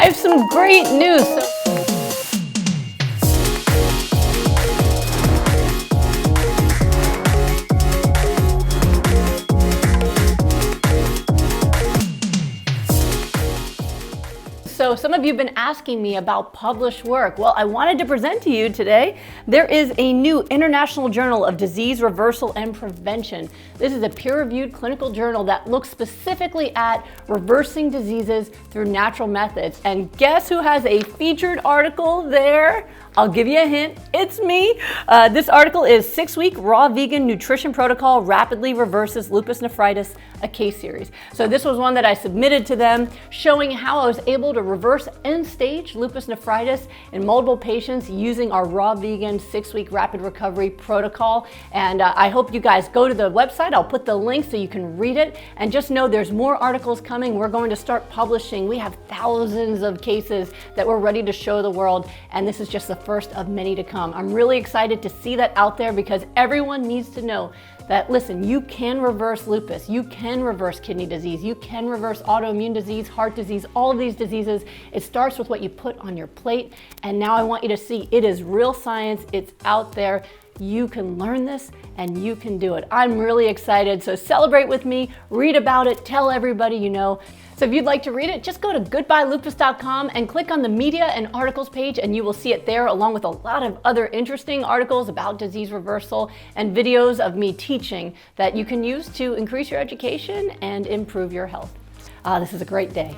I have some great news. So some of you have been asking me about published work. Well, I wanted to present to you today, there is a new International Journal of Disease Reversal and Prevention. This is a peer-reviewed clinical journal that looks specifically at reversing diseases through natural methods. And guess who has a featured article there? I'll give you a hint, it's me. This article is 6-week raw vegan nutrition protocol rapidly reverses lupus nephritis, a case series. So this was one that I submitted to them showing how I was able to reverse end-stage lupus nephritis in multiple patients using our raw vegan 6-week rapid recovery protocol. And I hope you guys go to the website. I'll put the link so you can read it, and just know there's more articles coming. We're going to start publishing. We have thousands of cases that we're ready to show the world, and this is just the first of many to come. I'm really excited to see that out there because everyone needs to know that, listen, you can reverse lupus, you can reverse kidney disease, you can reverse autoimmune disease, heart disease, all of these diseases. It starts with what you put on your plate. And now I want you to see it is real science, it's out there. You can learn this and you can do it. I'm really excited. So celebrate with me, read about it, tell everybody you know. So if you'd like to read it, just go to goodbyelupus.com and click on the media and articles page, and you will see it there along with a lot of other interesting articles about disease reversal and videos of me teaching that you can use to increase your education and improve your health. This is a great day.